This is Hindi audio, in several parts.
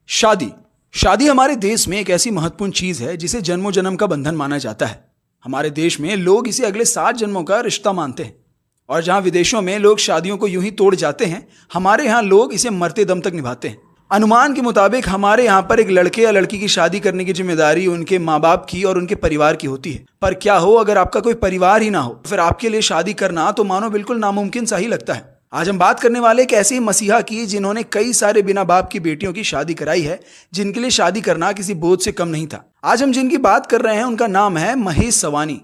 शादी शादी हमारे देश में एक ऐसी महत्वपूर्ण चीज है जिसे जन्मों जन्म का बंधन माना जाता है। हमारे देश में लोग इसे अगले 7 जन्मों का रिश्ता मानते हैं और जहां विदेशों में लोग शादियों को यूं ही तोड़ जाते हैं, हमारे यहाँ लोग इसे मरते दम तक निभाते हैं। अनुमान के मुताबिक हमारे यहाँ पर एक लड़के या लड़की की शादी करने की जिम्मेदारी उनके माँ बाप की और उनके परिवार की होती है। पर क्या हो अगर आपका कोई परिवार ही ना हो, फिर आपके लिए शादी करना तो मानो बिल्कुल नामुमकिन सा ही लगता है। आज हम बात करने वाले एक ऐसे ही मसीहा की जिन्होंने कई सारे बिना बाप की बेटियों की शादी कराई है, जिनके लिए शादी करना किसी बोझ से कम नहीं था। आज हम जिनकी बात कर रहे हैं उनका नाम है महेश सवानी।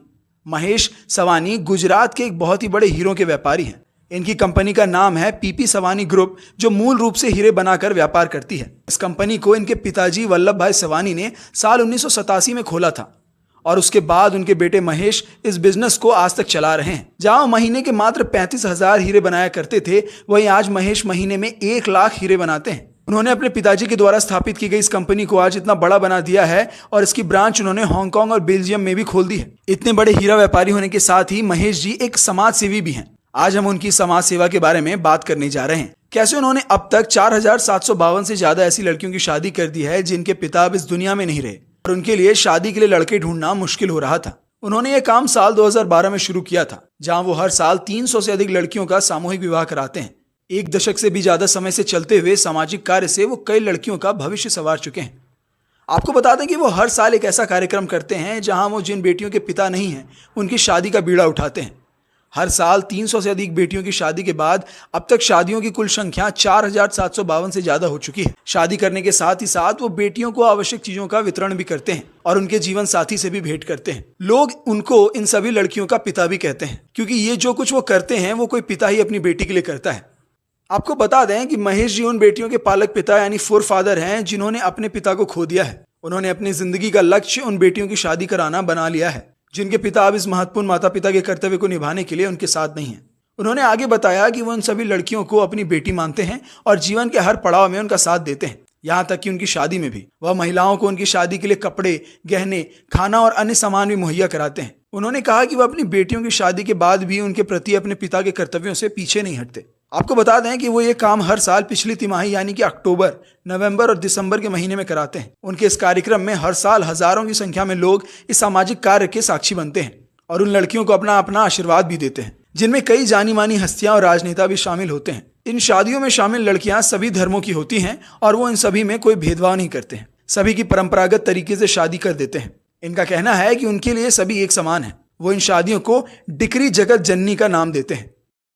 महेश सवानी गुजरात के एक बहुत ही बड़े हीरों के व्यापारी हैं। इनकी कंपनी का नाम है पीपी सवानी ग्रुप, जो मूल रूप से हीरे बनाकर व्यापार करती है। इस कंपनी को इनके पिताजी वल्लभ भाई सवानी ने साल 1987 में खोला था और उसके बाद उनके बेटे महेश इस बिजनेस को आज तक चला रहे हैं। जहां महीने के मात्र 35,000 हीरे बनाया करते थे, वहीं आज महेश महीने में 1 लाख हीरे बनाते हैं। उन्होंने अपने पिताजी के द्वारा स्थापित की गई इस कंपनी को आज इतना बड़ा बना दिया है और इसकी ब्रांच उन्होंने हांगकांग और बेल्जियम में भी खोल दी है। इतने बड़े हीरा व्यापारी होने के साथ ही महेश जी एक समाज सेवी भी हैं। आज हम उनकी समाज सेवा के बारे में बात करने जा रहे हैं। कैसे उन्होंने अब तक 4,752 से ज्यादा ऐसी लड़कियों की शादी कर दी है जिनके पिता अब इस दुनिया में नहीं रहे और उनके लिए शादी के लिए लड़के ढूंढना मुश्किल हो रहा था। उन्होंने यह काम साल 2012 में शुरू किया था, जहां वो हर साल 300 से अधिक लड़कियों का सामूहिक विवाह कराते हैं। 1 दशक से भी ज्यादा समय से चलते हुए सामाजिक कार्य से वो कई लड़कियों का भविष्य संवार चुके हैं। आपको बता दें कि वो हर साल एक ऐसा कार्यक्रम करते हैं जहां वो जिन बेटियों के पिता नहीं हैं उनकी शादी का बीड़ा उठाते हैं। हर साल 300 से अधिक बेटियों की शादी के बाद अब तक शादियों की कुल संख्या 4,752 से ज्यादा हो चुकी है। शादी करने के साथ ही साथ वो बेटियों को आवश्यक चीजों का वितरण भी करते हैं और उनके जीवन साथी से भी भेंट करते हैं। लोग उनको इन सभी लड़कियों का पिता भी कहते हैं, क्योंकि ये जो कुछ वो करते हैं वो कोई पिता ही अपनी बेटी के लिए करता है। आपको बता दें कि महेश जी उन बेटियों के पालक पिता यानी फोरफादर हैं जिन्होंने अपने पिता को खो दिया है। उन्होंने अपनी जिंदगी का लक्ष्य उन बेटियों की शादी कराना बना लिया है जिनके पिता अब इस महत्वपूर्ण माता पिता के कर्तव्य को निभाने के लिए उनके साथ नहीं हैं। उन्होंने आगे बताया कि वो उन सभी लड़कियों को अपनी बेटी मानते हैं और जीवन के हर पड़ाव में उनका साथ देते हैं, यहाँ तक कि उनकी शादी में भी। वह महिलाओं को उनकी शादी के लिए कपड़े, गहने, खाना और अन्य सामान भी मुहैया कराते हैं। उन्होंने कहा कि वह अपनी बेटियों की शादी के बाद भी उनके प्रति अपने पिता के कर्तव्यों से पीछे नहीं हटते। आपको बता दें कि वो ये काम हर साल पिछली तिमाही यानी कि अक्टूबर, नवंबर और दिसंबर के महीने में कराते हैं। उनके इस कार्यक्रम में हर साल हजारों की संख्या में लोग इस सामाजिक कार्य के साक्षी बनते हैं और उन लड़कियों को अपना अपना आशीर्वाद भी देते हैं, जिनमें कई जानी मानी हस्तियां और राजनेता भी शामिल होते हैं। इन शादियों में शामिल लड़कियां सभी धर्मों की होती हैं और वो इन सभी में कोई भेदभाव नहीं करते हैं। सभी की परंपरागत तरीके से शादी कर देते हैं। इनका कहना है कि उनके लिए सभी एक समान है। वो इन शादियों को डिक्री जगत जननी का नाम देते हैं।